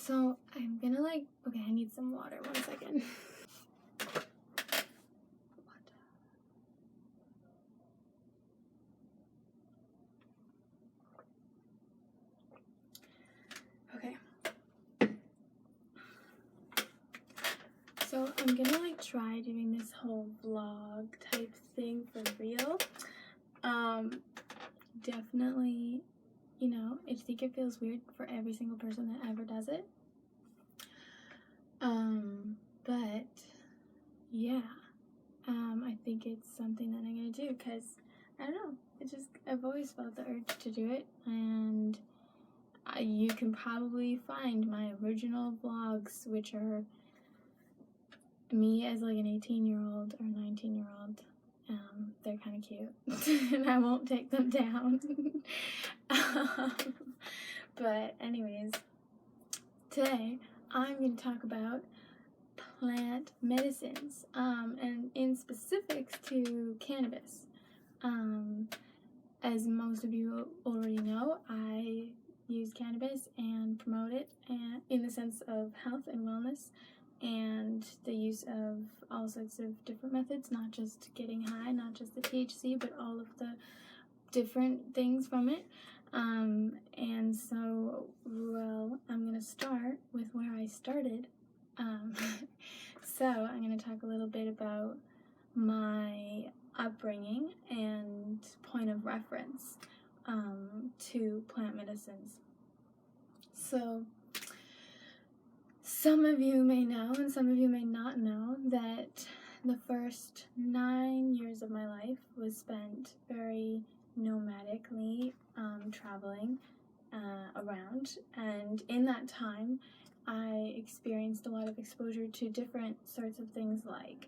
So I'm gonna okay, I need some water, 1 second. Okay. So I'm gonna try doing this whole vlog type thing for real. Definitely, I think it feels weird for every single person that ever does it. But yeah, I think it's something that I'm gonna do because I don't know. I've always felt the urge to do it, and you can probably find my original vlogs, which are me as an 18-year-old or 19-year-old. They're kind of cute, and I won't take them down. But anyways, today I'm going to talk about plant medicines, and in specifics to cannabis. As most of you already know, I use cannabis and promote it in the sense of health and wellness, and the use of all sorts of different methods, not just getting high, not just the THC, but all of the different things from it. And so, well, I'm going to start with where I started. So I'm going to talk a little bit about my upbringing and point of reference to plant medicines. So some of you may know, and some of you may not know, that the first 9 years of my life was spent very nomadically traveling around, and in that time I experienced a lot of exposure to different sorts of things like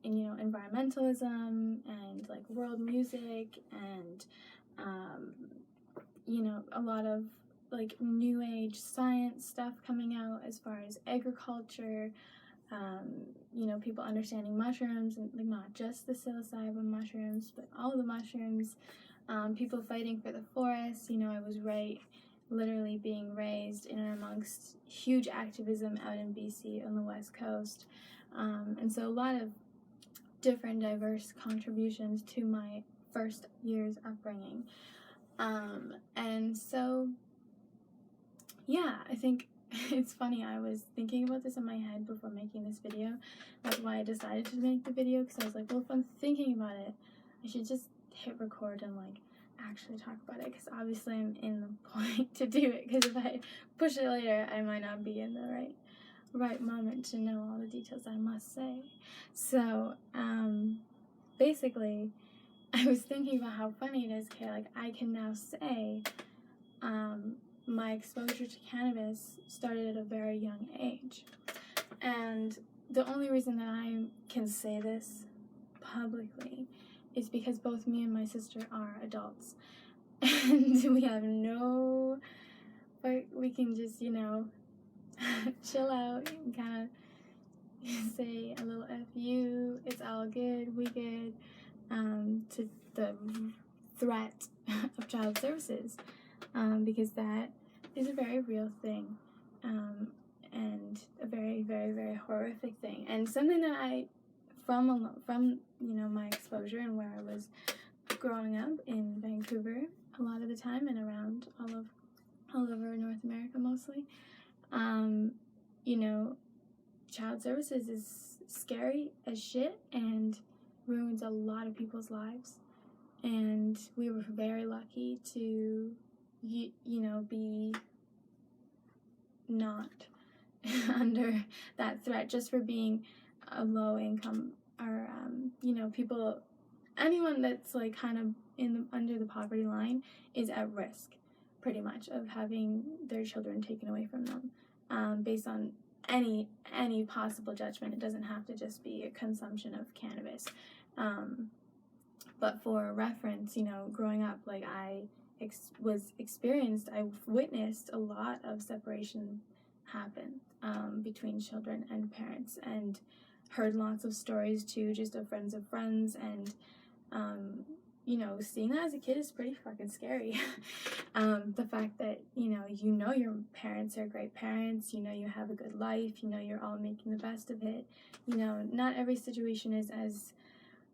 environmentalism and world music and a lot of new age science stuff coming out as far as agriculture, people understanding mushrooms and not just the psilocybin mushrooms but all the mushrooms, people fighting for the forest. I was literally being raised in and amongst huge activism out in BC on the west coast, and so a lot of different diverse contributions to my first year's upbringing. And so yeah, I think it's funny, I was thinking about this in my head before making this video. That's why I decided to make the video, because I was like, well, if I'm thinking about it, I should just hit record and actually talk about it, because obviously I'm in the point to do it, because if I push it later, I might not be in the right moment to know all the details I must say. So basically I was thinking about how funny it is, okay, I can now say my exposure to cannabis started at a very young age, and the only reason that I can say this publicly is because both me and my sister are adults, and we have we can just chill out and kind of say a little F you, it's all good, we good, to the threat of child services, because that is a very real thing, and a very, very, very horrific thing, and something that I, from my exposure and where I was growing up in Vancouver a lot of the time and around all over North America mostly, child services is scary as shit and ruins a lot of people's lives, and we were very lucky to be not under that threat just for being a low income, or people, anyone that's kind of under the poverty line is at risk pretty much of having their children taken away from them, based on any possible judgment. It doesn't have to just be a consumption of cannabis, but for reference, growing up, I witnessed a lot of separation happen between children and parents, and heard lots of stories too, just of friends, and seeing that as a kid is pretty fucking scary. The fact that, your parents are great parents, you have a good life, you're all making the best of it. Not every situation is as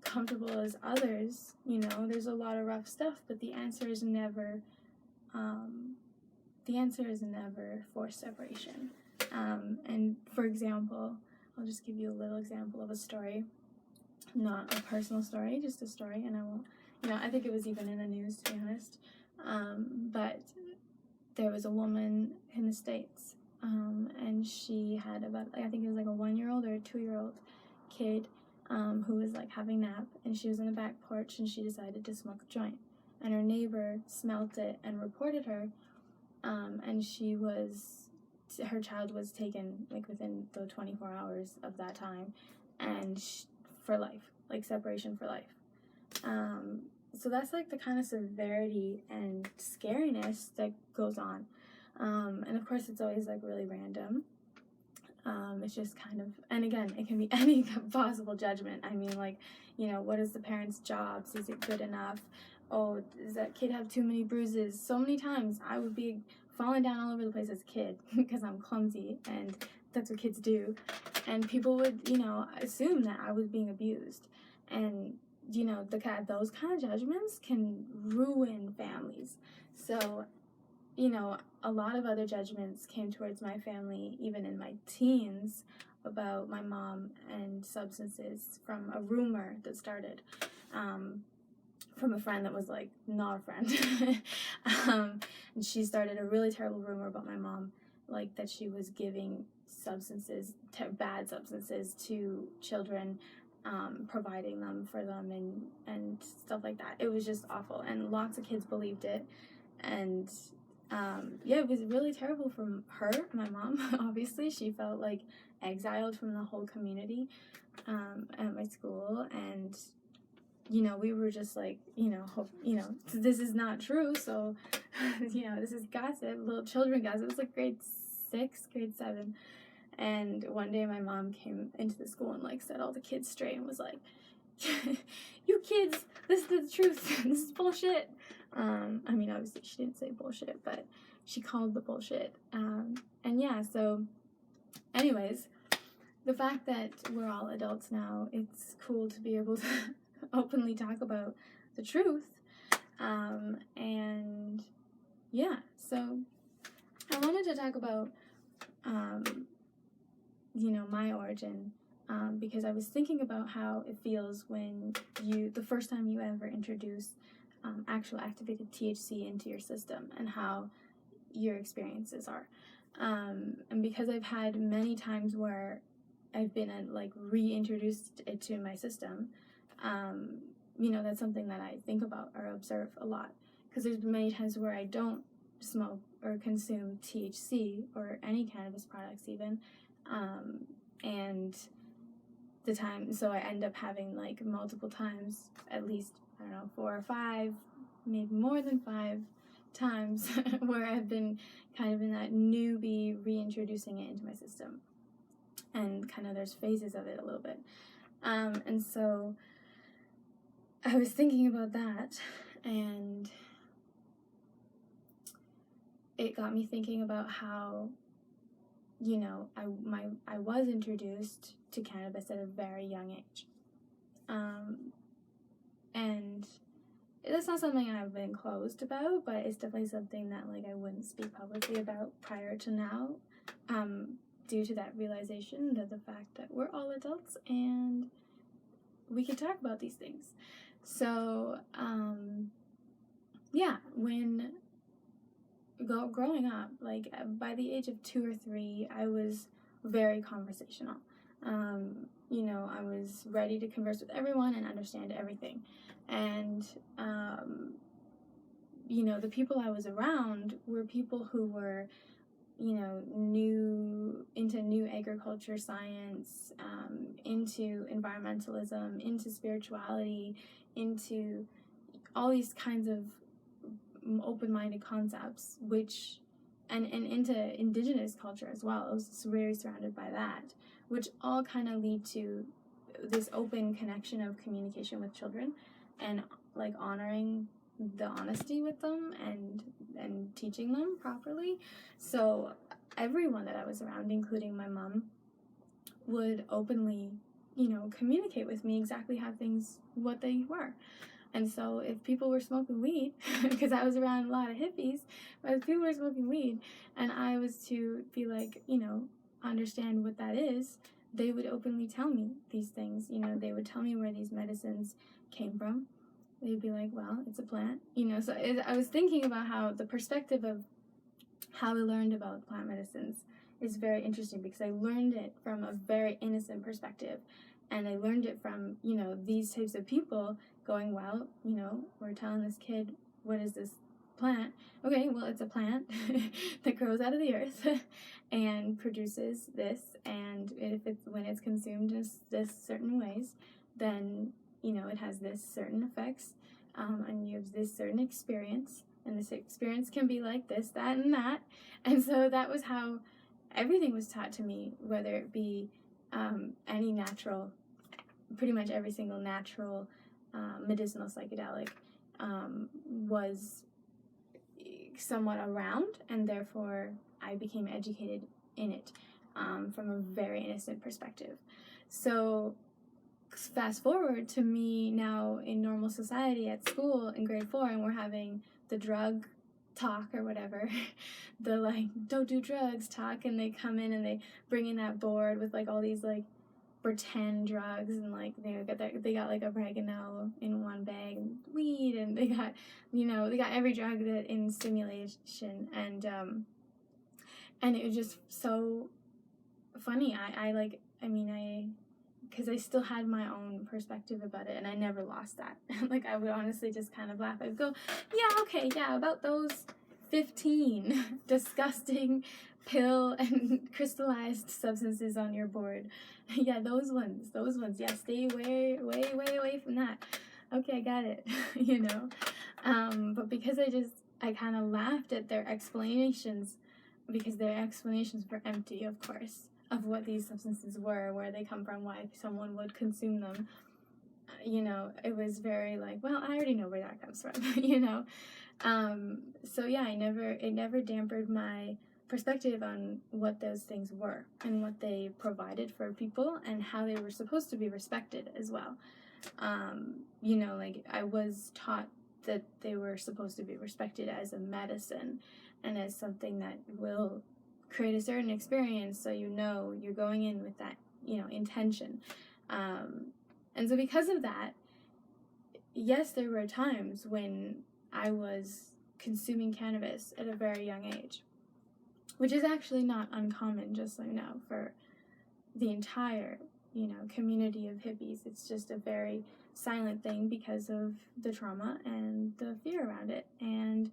comfortable as others. There's a lot of rough stuff, but the answer is never forced separation. And for example, I'll just give you a little example of a story, not a personal story, just a story, and I won't, I think it was even in the news, to be honest. But there was a woman in the States, and she had I think it was like a 1-year-old or a 2-year-old kid, who was like having a nap, and she was on the back porch, and she decided to smoke a joint, and her neighbor smelt it and reported her, and her child was taken like within the 24 hours of that time, and for life, like separation for life. So that's like the kind of severity and scariness that goes on. And of course it's always like really random. It's just kind of, and again, it can be any possible judgment. I mean, like, what is the parents' jobs? Is it good enough? Oh, does that kid have too many bruises? So many times I would be falling down all over the place as a kid because I'm clumsy, and that's what kids do. And people would, assume that I was being abused. And, those kind of judgments can ruin families. So, a lot of other judgments came towards my family, even in my teens, about my mom and substances, from a rumor that started from a friend that was like not a friend. And she started a really terrible rumor about my mom, like that she was giving substances, bad substances to children, providing them for them, and stuff like that. It was just awful, and lots of kids believed it. And it was really terrible from her, my mom. Obviously, she felt like exiled from the whole community at my school, and we were just like, this is not true, so this is gossip, little children gossip. It was like grade 6, grade 7, and one day my mom came into the school and like set all the kids straight and was like, you kids, this is the truth. This is bullshit. I mean, obviously she didn't say bullshit, but she called the bullshit. So anyways, the fact that we're all adults now, it's cool to be able to openly talk about the truth. So I wanted to talk about, my origin, because I was thinking about how it feels when the first time you ever introduce actual activated THC into your system, and how your experiences are. And because I've had many times where I've been reintroduced it to my system, that's something that I think about or observe a lot, because there's been many times where I don't smoke or consume THC or any cannabis products even, and so I end up having like multiple times, at least, I don't know, 4 or 5, maybe more than 5 times where I've been kind of in that newbie reintroducing it into my system, and kind of there's phases of it a little bit. And so I was thinking about that, and it got me thinking about how, I was introduced to cannabis at a very young age. And that's not something I've been closed about, but it's definitely something that I wouldn't speak publicly about prior to now, due to that realization that the fact that we're all adults and we can talk about these things. So, when growing up, by the age of 2 or 3, I was very conversational. I was ready to converse with everyone and understand everything. And, the people I was around were people who were, into new agriculture science, into environmentalism, into spirituality, into all these kinds of open-minded concepts, and into indigenous culture as well. I was very surrounded by that, which all kind of lead to this open connection of communication with children, and honoring the honesty with them, and and teaching them properly. So everyone that I was around, including my mom, would openly, communicate with me exactly what they were. And so if people were smoking weed, because I was around a lot of hippies, but if people were smoking weed and I was to be like, understand what that is, they would openly tell me these things. They would tell me where these medicines came from. They'd be like, well, it's a plant. So I was thinking about how the perspective of how I learned about plant medicines is very interesting, because I learned it from a very innocent perspective. And I learned it from, these types of people going, well, we're telling this kid, what is this plant? Okay, well, it's a plant that grows out of the earth and produces this. And when it's consumed in this certain ways, then, it has this certain effects, and you have this certain experience. And this experience can be like this, that, and that. And so that was how everything was taught to me, whether it be any natural, pretty much every single natural medicinal psychedelic was somewhat around, and therefore I became educated in it from a very innocent perspective. So fast forward to me now in normal society at school in grade 4, and we're having the drug talk or whatever, the like don't do drugs talk, and they come in and they bring in that board with like all these like pretend drugs, and like they got like oregano in one bag and weed, and they got every drug that in stimulation, and it was just so funny. Because I still had my own perspective about it, and I never lost that. Like, I would honestly just kind of laugh. I'd go, yeah, okay, yeah, about those 15 disgusting pill and crystallized substances on your board. Yeah, those ones. Yeah, stay way, way, way away from that. Okay, I got it, But because I kind of laughed at their explanations, because their explanations were empty, of course, of what these substances were, where they come from, why someone would consume them. It was very like, well, I already know where that comes from, So yeah, it never dampened my perspective on what those things were and what they provided for people and how they were supposed to be respected as well. Like I was taught that they were supposed to be respected as a medicine and as something that will create a certain experience, so you're going in with that intention, and so because of that, yes, there were times when I was consuming cannabis at a very young age, which is actually not uncommon, just so you know, for the entire community of hippies. It's just a very silent thing because of the trauma and the fear around it. And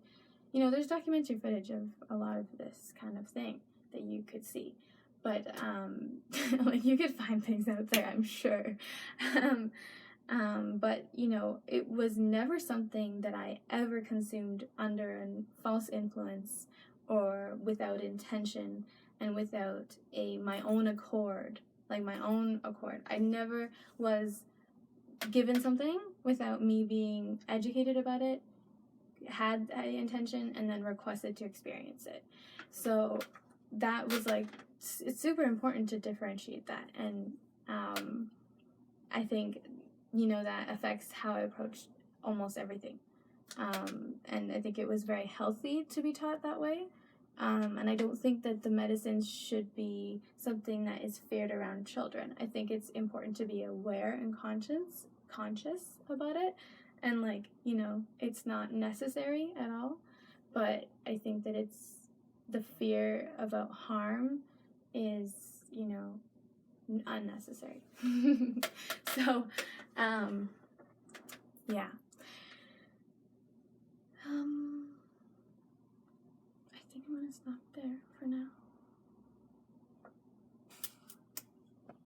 there's documentary footage of a lot of this kind of thing that you could see. But, like, you could find things out there, I'm sure. But, it was never something that I ever consumed under a false influence or without intention and without my own accord. I never was given something without me being educated about it, had the intention, and then requested to experience it. So that was like, it's super important to differentiate that. And I think, that affects how I approach almost everything. And I think it was very healthy to be taught that way. And I don't think that the medicines should be something that is feared around children. I think it's important to be aware and conscious about it. And it's not necessary at all, but I think that the fear about harm is, unnecessary. So, yeah. I think I'm gonna stop there for now.